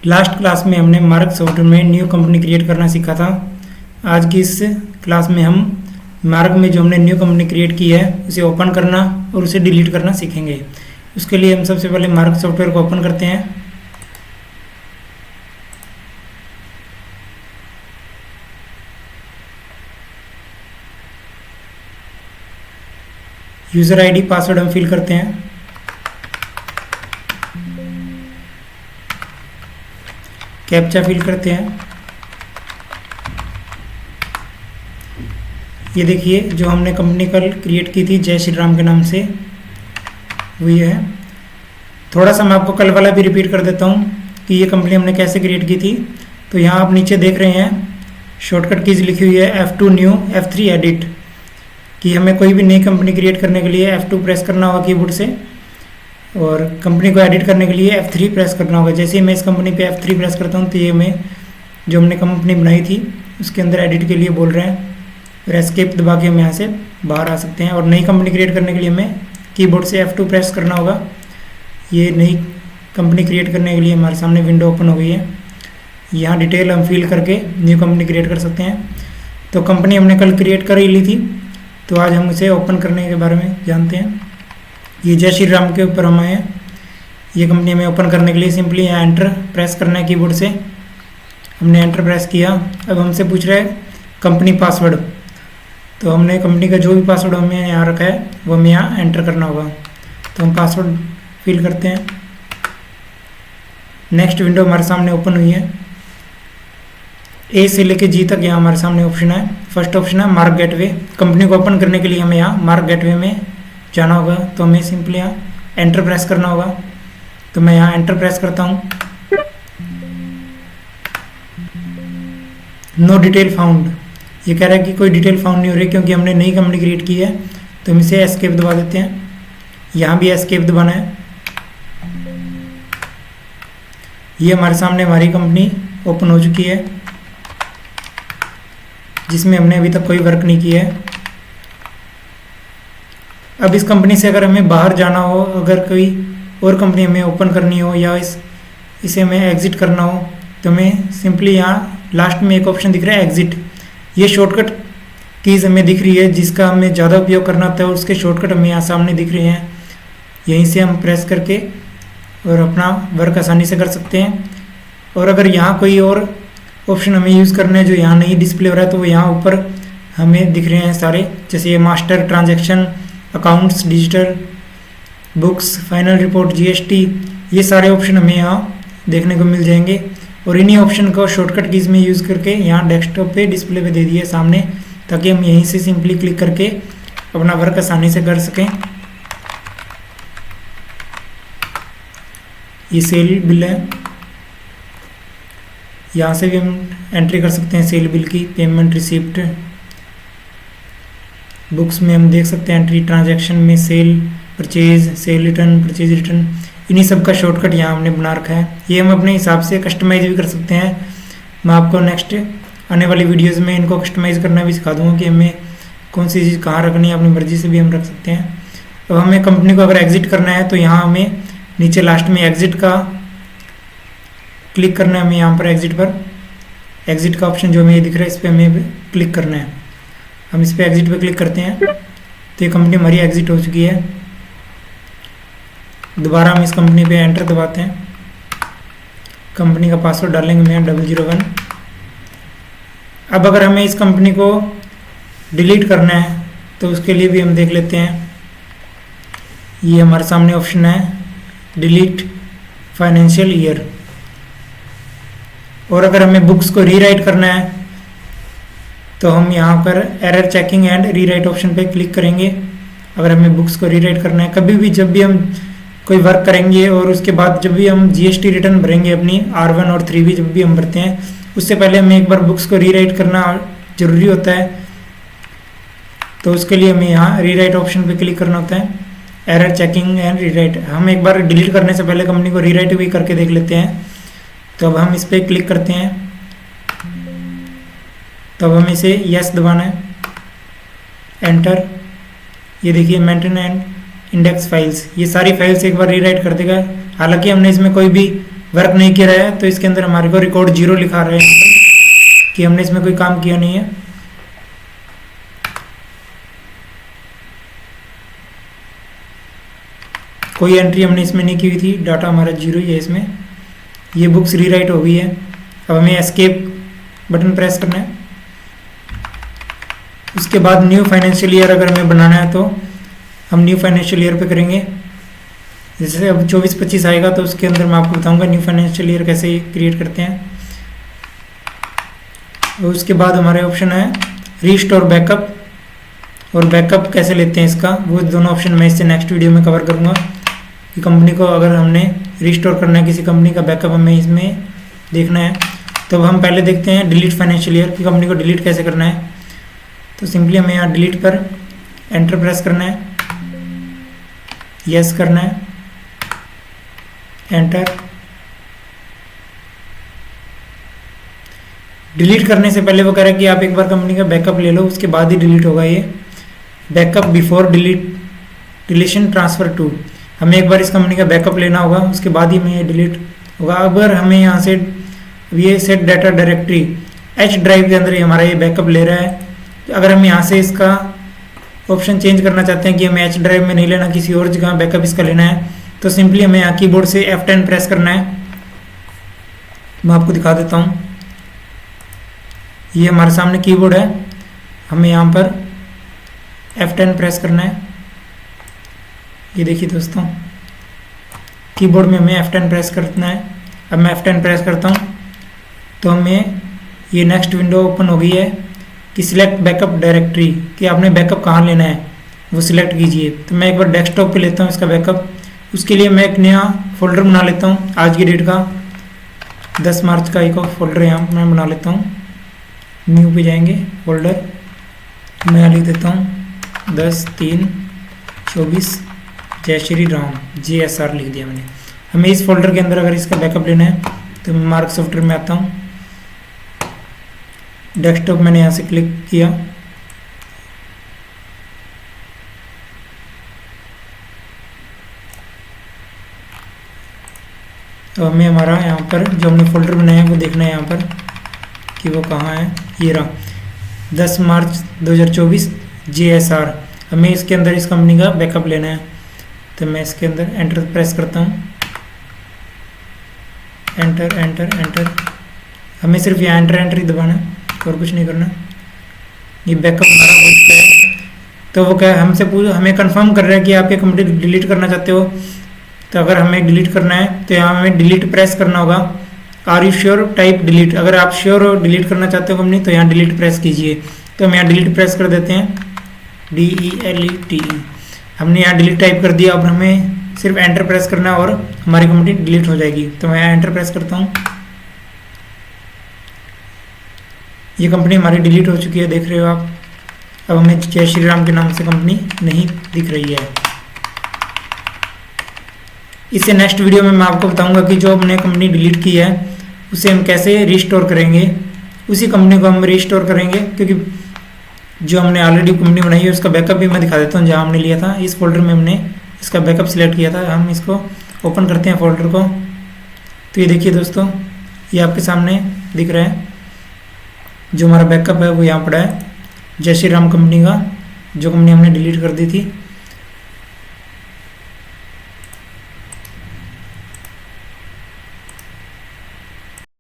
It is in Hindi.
लास्ट क्लास में हमने मार्क सॉफ्टवेयर में न्यू कंपनी क्रिएट करना सीखा था। आज की इस क्लास में हम मार्क में जो हमने न्यू कंपनी क्रिएट की है उसे ओपन करना और उसे डिलीट करना सीखेंगे। उसके लिए हम सबसे पहले मार्क सॉफ्टवेयर को ओपन करते हैं। यूज़र आईडी पासवर्ड हम फिल करते हैं। कैप्चा फिल करते हैं। ये देखिए जो हमने कंपनी कल क्रिएट की थी जय श्री राम के नाम से, वो ये है। थोड़ा सा मैं आपको कल वाला भी रिपीट कर देता हूँ कि ये कंपनी हमने कैसे क्रिएट की थी। तो यहाँ आप नीचे देख रहे हैं शॉर्टकट कीज लिखी हुई है F2 न्यू F3 एडिट, कि हमें कोई भी नई कंपनी क्रिएट करने के लिए F2 प्रेस करना होगा कीबोर्ड से, और कंपनी को एडिट करने के लिए F3 प्रेस करना होगा। जैसे ही मैं इस कंपनी पे F3 प्रेस करता हूँ तो ये मैं जो हमने कंपनी बनाई थी उसके अंदर एडिट के लिए बोल रहे हैं, और एस्केप दबा के हम यहाँ से बाहर आ सकते हैं। और नई कंपनी क्रिएट करने के लिए हमें कीबोर्ड से F2 प्रेस करना होगा। ये नई कंपनी क्रिएट करने के लिए हमारे सामने विंडो ओपन हो गई है। यहाँ डिटेल हम फिल करके न्यू कंपनी क्रिएट कर सकते हैं। तो कंपनी हमने कल क्रिएट कर ही ली थी, तो आज हम इसे ओपन करने के बारे में जानते हैं। ये जय श्री राम के ऊपर हम आए हैं। ये कंपनी हमें ओपन करने के लिए सिंपली यहाँ एंटर प्रेस करना है कीबोर्ड से। हमने एंटर प्रेस किया। अब हमसे पूछ रहा है कंपनी पासवर्ड, तो हमने कंपनी का जो भी पासवर्ड हमें यहाँ रखा है वो हमें यहाँ एंटर करना होगा। तो हम पासवर्ड फिल करते हैं। नेक्स्ट विंडो हमारे सामने ओपन हुई है। ए से लेके जी तक यहाँ हमारे सामने ऑप्शन है। फर्स्ट ऑप्शन है मार्क गेटवे। कंपनी को ओपन करने के लिए हमें यहाँ मार्क गेटवे में जाना होगा, तो हमें सिंपली यहाँ एंटर प्रेस करना होगा। तो मैं यहाँ एंटर प्रेस करता हूँ। नो डिटेल फाउंड, ये कह रहा है कि कोई डिटेल फाउंड नहीं हो रही क्योंकि हमने नई कंपनी क्रिएट की है। तो हम इसे एस्केप दबा देते हैं। यहाँ भी एस्केप दबाना है। ये हमारे सामने हमारी कंपनी ओपन हो चुकी है जिसमें हमने अभी तक कोई वर्क नहीं किया है। अब इस कंपनी से अगर हमें बाहर जाना हो, अगर कोई और कंपनी हमें ओपन करनी हो या इसे हमें एग्जिट करना हो, तो हमें सिंपली यहाँ लास्ट में एक ऑप्शन दिख रहा है एग्जिट। ये शॉर्टकट कीज़ हमें दिख रही है जिसका हमें ज़्यादा उपयोग करना होता है, और उसके शॉर्टकट हमें यहाँ सामने दिख रहे हैं। यहीं से हम प्रेस करके और अपना वर्क आसानी से कर सकते हैं। और अगर यहाँ कोई और ऑप्शन हमें यूज़ करना है जो यहाँ नहीं डिस्प्ले हो रहा है, तो वो यहाँ ऊपर हमें दिख रहे हैं सारे, जैसे ये master, transaction, accounts, digital, books, final report, GST, ये सारे ऑप्शन हमें यहाँ देखने को मिल जाएंगे। और इन्हीं ऑप्शन को शॉर्टकट कीज़ में यूज़ करके यहाँ डेस्कटॉप पे डिस्प्ले पे दे दिए सामने, ताकि हम यहीं से सिंपली क्लिक करके अपना वर्क आसानी से कर सकें। ये सेल बिल है, यहाँ से भी हम एंट्री कर सकते हैं सेल बिल की, पेमेंट रिसिप्ट। बुक्स में हम देख सकते हैं एंट्री, ट्रांजैक्शन में sale, purchase, sale return, purchase return, इन्हीं सब का शॉर्टकट यहाँ हमने बना रखा है। ये हम अपने हिसाब से कस्टमाइज भी कर सकते हैं। मैं आपको नेक्स्ट आने वाली वीडियोस में इनको कस्टमाइज़ करना भी सिखा दूँगा कि हमें कौन सी चीज़ कहाँ रखनी है, अपनी मर्जी से भी हम रख सकते हैं। अब हमें कंपनी को अगर एग्जिट करना है तो यहाँ हमें नीचे लास्ट में एग्जिट का क्लिक करना है। हमें यहाँ पर एग्जिट का ऑप्शन जो हमें ये दिख रहा है, इस पर हमें क्लिक करना है। हम इस पर एग्जिट पे क्लिक करते हैं तो ये कंपनी हमारी एग्जिट हो चुकी है। दोबारा हम इस कंपनी पे एंटर दबाते हैं। कंपनी का पासवर्ड डालेंगे मैं 001। अब अगर हमें इस कंपनी को डिलीट करना है तो उसके लिए भी हम देख लेते हैं। ये हमारे सामने ऑप्शन है डिलीट फाइनेंशियल ईयर। और अगर हमें बुक्स को रीराइट करना है तो हम यहाँ पर error checking and rewrite option पे क्लिक करेंगे। अगर हमें बुक्स को रीराइट करना है, कभी भी जब भी हम कोई वर्क करेंगे और उसके बाद जब भी हम GST रिटर्न भरेंगे अपनी R1 और 3 भी जब भी हम भरते हैं, उससे पहले हमें एक बार बुक्स को रीराइट करना ज़रूरी होता है। तो उसके लिए हमें यहाँ रीराइट ऑप्शन पे क्लिक करना होता है, एरर चेकिंग एंड रीराइट। हम एक बार डिलीट करने से पहले कंपनी को रीराइट भी करके देख लेते हैं। तो अब हम इस पर क्लिक करते हैं। तो अब हमें इसे यस दबाना है, एंटर। ये देखिए मेंटेन एंड इंडेक्स फाइल्स, ये सारी फाइल्स एक बार रीराइट कर देगा। हालांकि हमने इसमें कोई भी वर्क नहीं किया है, तो इसके अंदर हमारे को रिकॉर्ड 0 लिखा रहा है कि हमने इसमें कोई काम किया नहीं है। कोई एंट्री हमने इसमें नहीं की हुई थी, डाटा हमारा 0 ही है इसमें। ये बुक्स रीराइट हो गई है। अब हमें एस्केप बटन प्रेस करना है। उसके बाद न्यू फाइनेंशियल ईयर अगर हमें बनाना है तो हम न्यू फाइनेंशियल ईयर पे करेंगे। जैसे अब 24-25 आएगा तो उसके अंदर मैं आपको बताऊंगा न्यू फाइनेंशियल ईयर कैसे क्रिएट करते हैं। और उसके बाद हमारे ऑप्शन है रीस्टोर बैकअप, और बैकअप कैसे लेते हैं इसका, वो दोनों ऑप्शन मैं इससे नेक्स्ट वीडियो में कवर करूँगा कि कंपनी को अगर हमने रीस्टोर करना है, किसी कंपनी का बैकअप हमें इसमें देखना है। तो अब हम पहले देखते हैं डिलीट फाइनेंशियल ईयर की कंपनी को डिलीट कैसे करना है। तो सिंपली हमें यहाँ डिलीट पर एंटर प्रेस करना है, यस करना है, एंटर। डिलीट करने से पहले वो कह रहा है कि आप एक बार कंपनी का बैकअप ले लो, उसके बाद ही डिलीट होगा। ये backup before deletion transfer to, हमें एक बार इस कंपनी का बैकअप लेना होगा, उसके बाद ही हमें ये डिलीट होगा। अगर हमें यहाँ से ये set data directory H drive के अंदर ही हमारा ये बैकअप ले रहा है, अगर हम यहाँ से इसका ऑप्शन चेंज करना चाहते हैं कि हमें एच ड्राइव में नहीं लेना, किसी और जगह बैकअप इसका लेना है, तो सिंपली हमें यहाँ कीबोर्ड से F10 प्रेस करना है। मैं आपको दिखा देता हूँ, ये हमारे सामने कीबोर्ड है, हमें यहाँ पर F10 प्रेस करना है। ये देखिए दोस्तों, कीबोर्ड में हमें F10 प्रेस करना है। अब मैं F10 प्रेस करता हूँ तो हमें ये नेक्स्ट विंडो ओपन हो गई है कि सिलेक्ट बैकअप डायरेक्टरी, कि आपने बैकअप कहाँ लेना है वो सिलेक्ट कीजिए। तो मैं एक बार डेस्कटॉप पे लेता हूँ इसका बैकअप। उसके लिए मैं एक नया फोल्डर बना लेता हूँ, आज की डेट का 10 मार्च का एक फोल्डर यहाँ मैं बना लेता हूँ। न्यू पे जाएंगे, फोल्डर मैं लिख देता हूँ 10/3/24 जय श्री राम JSR लिख दिया मैंने। हमें इस फोल्डर के अंदर अगर इसका बैकअप लेना है तो मैं मार्क सॉफ्टवेयर में आता हूँ, डेस्कटॉप मैंने यहाँ से क्लिक किया। तो हमें हमारा यहाँ पर जो हमने फोल्डर बनाया है वो देखना है यहाँ पर कि वो कहाँ है। ये रहा 10 मार्च 2024 JSR। हमें इसके अंदर इस कंपनी का बैकअप लेना है, तो मैं इसके अंदर एंटर प्रेस करता हूँ, एंटर एंटर एंटर। हमें सिर्फ यहाँ एंटर ही दबाना है और कुछ नहीं करना। ये बैकअप हमारा हो चुका है। तो वो क्या हमसे हमें कंफर्म कर रहा है कि आप ये कंपनी डिलीट करना चाहते हो। तो अगर हमें डिलीट करना है तो यहाँ हमें डिलीट प्रेस करना होगा। Are you sure, type delete. अगर आप श्योर हो डिलीट करना चाहते हो कंपनी तो यहाँ डिलीट प्रेस कीजिए। तो हम यहाँ डिलीट प्रेस कर देते हैं, DELETE। हमने यहाँ डिलीट टाइप कर दिया। अब हमें सिर्फ एंटर प्रेस करना है और हमारी कंपनी डिलीट हो जाएगी। तो मैं यहाँ एंटर प्रेस करता हूँ, ये कंपनी हमारी डिलीट हो चुकी है, देख रहे हो आप। अब हमें जय श्री राम के नाम से कंपनी नहीं दिख रही है। इससे नेक्स्ट वीडियो में मैं आपको बताऊंगा कि जो हमने कंपनी डिलीट की है उसे हम कैसे रिस्टोर करेंगे। उसी कंपनी को हम रिस्टोर करेंगे, क्योंकि जो हमने ऑलरेडी कंपनी बनाई है उसका बैकअप भी मैं दिखा देता हूँ। जहाँ हमने लिया था इस फोल्डर में हमने इसका बैकअप सिलेक्ट किया था। हम इसको ओपन करते हैं फोल्डर को। तो ये देखिए दोस्तों, ये आपके सामने दिख रहा है। जो हमारा बैकअप है वो यहाँ पड़ा है, जय श्री राम कंपनी का, जो कंपनी हमने डिलीट कर दी थी।